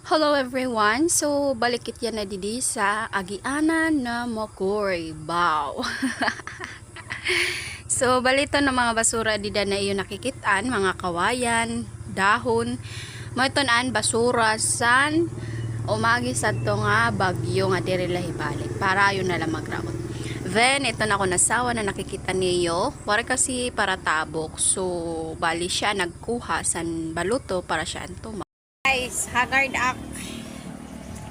Hello everyone! So, balikit yan na didi sa agianan na Mokoy. Wow! So, balito ng mga basura dida na iyo nakikitaan, mga kawayan, dahon, matunan basura san umagi sa to nga bagyo nga diri lahi balik para yun na lang magraot. Then, ito na ako nasawa na nakikita niyo. Wala kasi para tabok. So, bali siya nagkuha san baluto para siya anto. Guys, Haggard Act.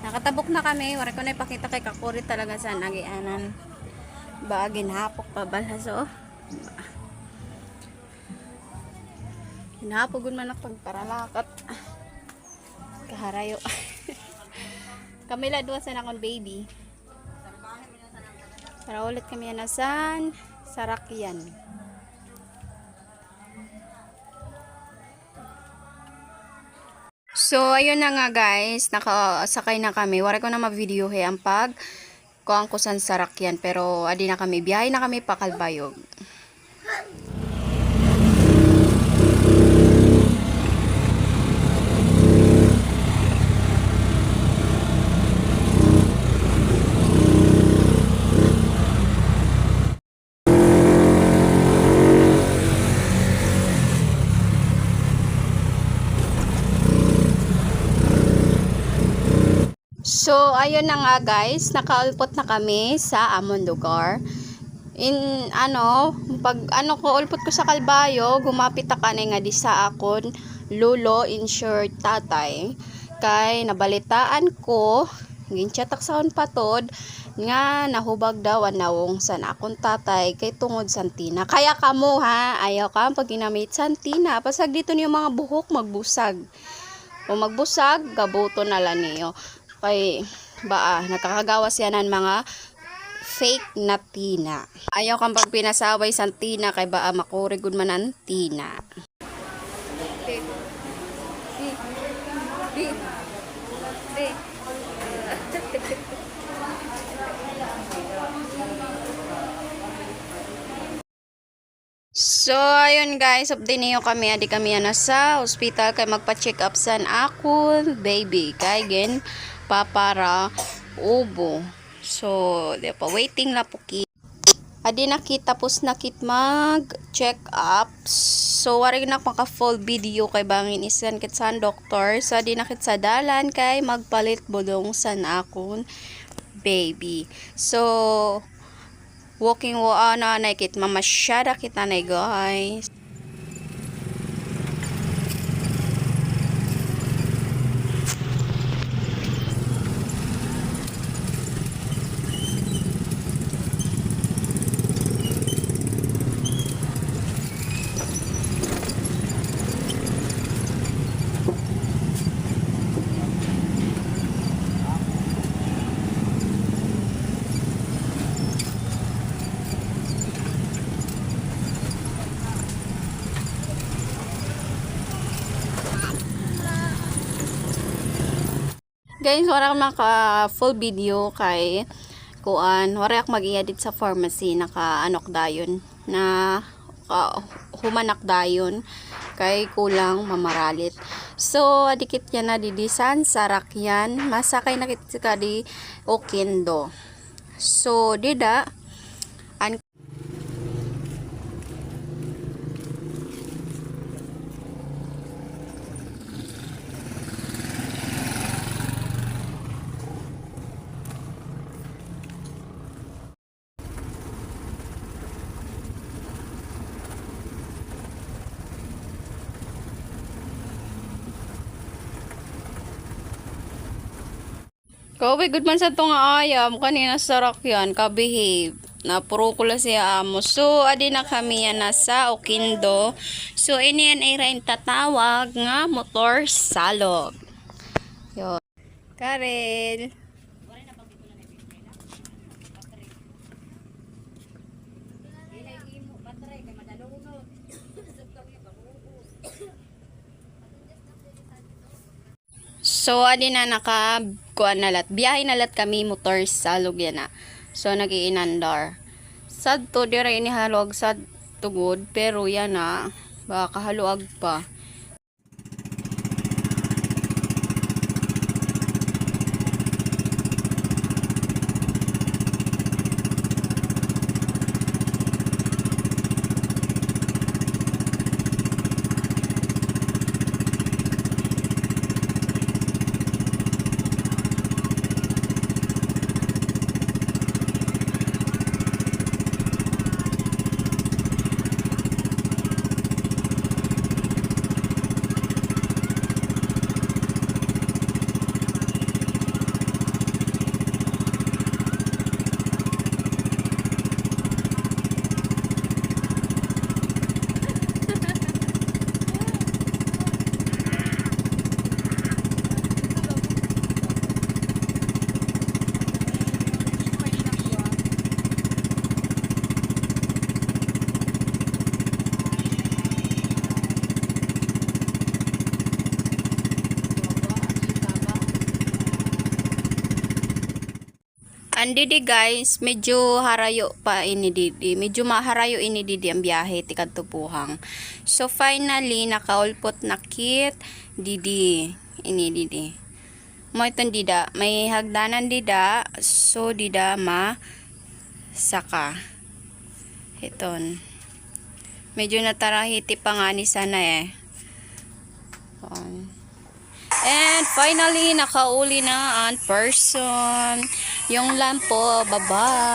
Nakatabok na kami. Wala ko na ipakita kay Kakuri talaga sa nagianan. Ba, ginhapok pa balhaso. Ginhapog man ang pagparalakat. Kaharayo. Kamila duwa sa nakon baby. Para ulit kami na san Sarakyan. So, ayun na nga guys, nakasakay na kami. Wala ko na ma-video ang pag kuang ko san Sarakyan. Pero, adi na kami. Biyahe na kami pa Kalbayog. So, ayun na nga guys, nakaulpot na kami sa amon lugar. Pag ko ulpot ko sa Kalbayo, gumapit ka na nga di sa akon lulo insured tatay. Kay nabalitaan ko, ginchatak sa akon patod, nga nahubag daw anawong san akon tatay kay tungod santina. Kaya kamo ha, ayaw ka pag ginamit santina, pasag dito niyo mga buhok magbusag. O magbusag, gabuto na lang niyo. Kay nakakagawas yan ng mga fake na tina. Ayaw kang pag pinasaway sa tina kay makurigod man ang tina. So, ayun guys, update niyo kami. Adi kami na sa hospital kay magpa-check up san akon baby. Kay gen para ubo. So, di pa waiting la po ki. Adi nakita pos nakit mag-check up. So, wari na maka full video kay bangin isan kit san doktor. So, adi nakit sa dalan kay magpalit bulong san akon baby. So, walking na nakit mamasyada kita na guys. Guys, wala akong maka full video kay kuan, wala akong mag-i-edit sa pharmacy, naka-anok dayon na humanak dayon kay kulang mamaralit. So, adikit yan na didisan Sarakyan, masakay na kita di Oquendo. So, dida Kowe, good man sa itong ayam. Kanina sa Sarakyan, kabihave. Napuro siya amo. So, adi na kami yan nasa Oquendo. So, ini yan ay rin tatawag nga motor salog. Yun. Karel. So, adi na kuan nalat. Biyahe nalat kami motor salog yan na. So, nag-iinandar. Sad to, dire inihalog sad tugod. Pero yan na, baka haluag pa. Andidi guys, medyo harayo pa ini didi. Medyo maharayo ini didi ang biyahe ti kadto Buhang. So finally nakaulpot na kit didi. Ini didi. Mo iton dida, may hagdanan dida, so dida saka. Iton. Medyo natarahiti pa nga ni sana eh. And finally nakauli na ang person. Yung lampo, bye-bye.